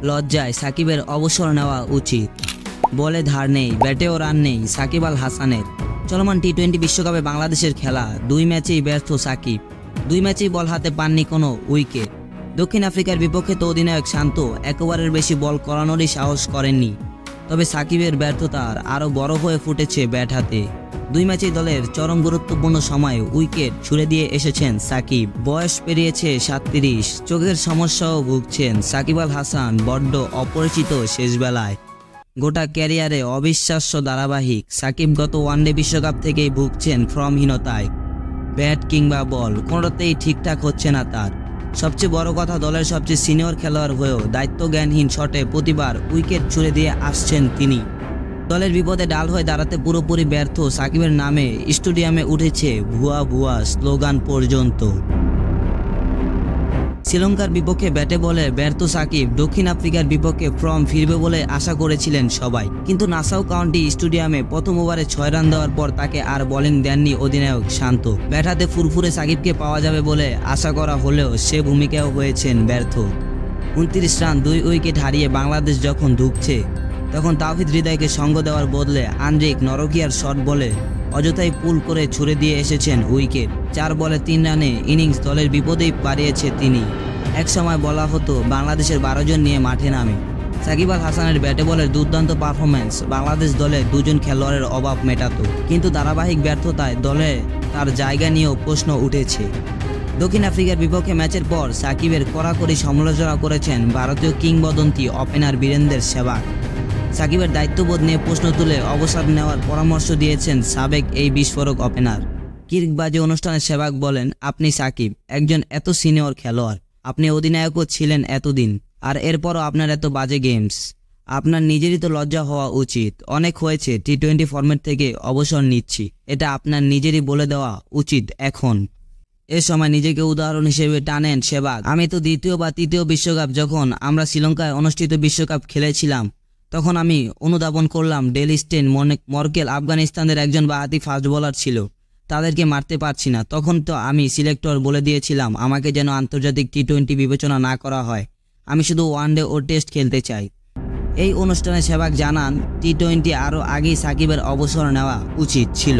লজ্জায় সাকিবের অবসর নেওয়া উচিত। বলে ধার নেই, ব্যাটেও রান নেই সাকিব আল হাসানের। চলমান টি-20 বিশ্বকাপে বাংলাদেশের খেলা 2 ম্যাচেই ব্যর্থ সাকিব। 2 ম্যাচেই বল হাতে পাননি কোনো উইকেট। দক্ষিণ আফ্রিকার বিপক্ষে তো অধিনায়ক শান্ত 1 ওভারের বেশি বল করানোরই সাহস করেননি। তবে সাকিবের ব্যর্থতা আরও বড় হয়ে ফুটেছে ব্যাট হাতে। 2 ম্যাচেই দলের চরম গুরুত্বপূর্ণ সময়ে উইকেট ছুড়ে দিয়ে এসেছেন সাকিব। বয়স পেরিয়েছে 37, চোখের সমস্যাও ভুগছেন সাকিব আল হাসান। বড্ড অপরিচিত শেষ বেলায়। গোটা ক্যারিয়ারে অবিশ্বাস্য ধারাবাহিক সাকিব গত ওয়ানডে বিশ্বকাপ থেকেই ভুগছেন ফর্মহীনতায়। ব্যাট কিংবা বল কোনোটাতেই ঠিকঠাক হচ্ছে না তার। সবচেয়ে বড় কথা, দলের সবচেয়ে সিনিয়র খেলোয়াড় হয়েও দায়িত্বজ্ঞানহীন শটে প্রতিবার উইকেট ছুড়ে দিয়ে আসছেন তিনি। দলের বিপদে ডাল হয়ে দাঁড়াতে পুরোপুরি ব্যর্থ সাকিবের নামে স্টেডিয়ামে উঠেছে ভুয়া ভুয়া স্লোগান পর্যন্ত। শ্রীলঙ্কার বিপক্ষে ব্যাটে বলে ব্যর্থ সাকিব দক্ষিণ আফ্রিকার বিপক্ষে ফর্ম ফিরবে বলে আশা করেছিলেন সবাই। কিন্তু নাসাউ কাউন্টি স্টেডিয়ামে প্রথম ওভারে 6 রান দেওয়ার পর তাকে আর বোলিং দেননি অধিনায়ক শান্ত। ব্যাট হাতে ফুরফুরে সাকিবকে পাওয়া যাবে বলে আশা করা হলেও সে ভূমিকাও হয়েছেন ব্যর্থ। 29 রান 2 উইকেট হারিয়ে বাংলাদেশ যখন ধুঁকছে, তখন তাওহিদ হৃদয়কে সঙ্গ দেওয়ার বদলে আন্দ্রিক নরকিয়ার শট বলে অযথাই পুল করে ছুড়ে দিয়ে এসেছেন উইকেট। 4 বলে 3 রানে ইনিংস দলের বিপদেই পারিয়েছে তিনি। এক সময় বলা হতো বাংলাদেশের 12 জন নিয়ে মাঠে নামে। সাকিব আল হাসানের ব্যাটে বলের দুর্দান্ত পারফরম্যান্স বাংলাদেশ দলে 2 জন খেলোয়াড়ের অভাব মেটাতো। কিন্তু ধারাবাহিক ব্যর্থতায় দলে তার জায়গা নিয়েও প্রশ্ন উঠেছে। দক্ষিণ আফ্রিকার বিপক্ষে ম্যাচের পর সাকিবের কড়াকড়ি সমালোচনা করেছেন ভারতীয় কিংবদন্তি ওপেনার বীরেন্দ্র সেহবাগ। সাকিবের দায়িত্ববোধ নিয়ে প্রশ্ন তুলে অবসর নেওয়ার পরামর্শ দিয়েছেন সাবেক এই বিস্ফোরক ওপেনার। কির্কবাজি অনুষ্ঠানে সেহবাগ বলেন, আপনি সাকিব একজন এত সিনিয়র খেলোয়াড়, আপনি অধিনায়কও ছিলেন এতদিন, আর এরপরও আপনার এত বাজে গেমস। আপনার নিজেরই তো লজ্জা হওয়া উচিত। অনেক হয়েছে, টি-20 ফরম্যাট থেকে অবসর নিচ্ছি, এটা আপনার নিজেরই বলে দেওয়া উচিত এখন। এ সময় নিজেকে উদাহরণ হিসেবে টানেন সেহবাগ। আমি তো 2য় বা 3য় বিশ্বকাপ যখন আমরা শ্রীলঙ্কায় অনুষ্ঠিত বিশ্বকাপ খেলেছিলাম, তখন আমি অনুধাবন করলাম ডেল স্টেইন মর্কেল আফগানিস্তানের একজন বাঁহাতি ফাস্ট বোলার ছিল, তাদেরকে মারতে পারছি না। তখন তো আমি সিলেক্টর বলে দিয়েছিলাম আমাকে যেন আন্তর্জাতিক টি-20 বিবেচনা না করা হয়, আমি শুধু ওয়ানডে ও টেস্ট খেলতে চাই। এই অনুষ্ঠানে সেহবাগ জানান টি-20 আরও আগেই সাকিবের অবসর নেওয়া উচিত ছিল।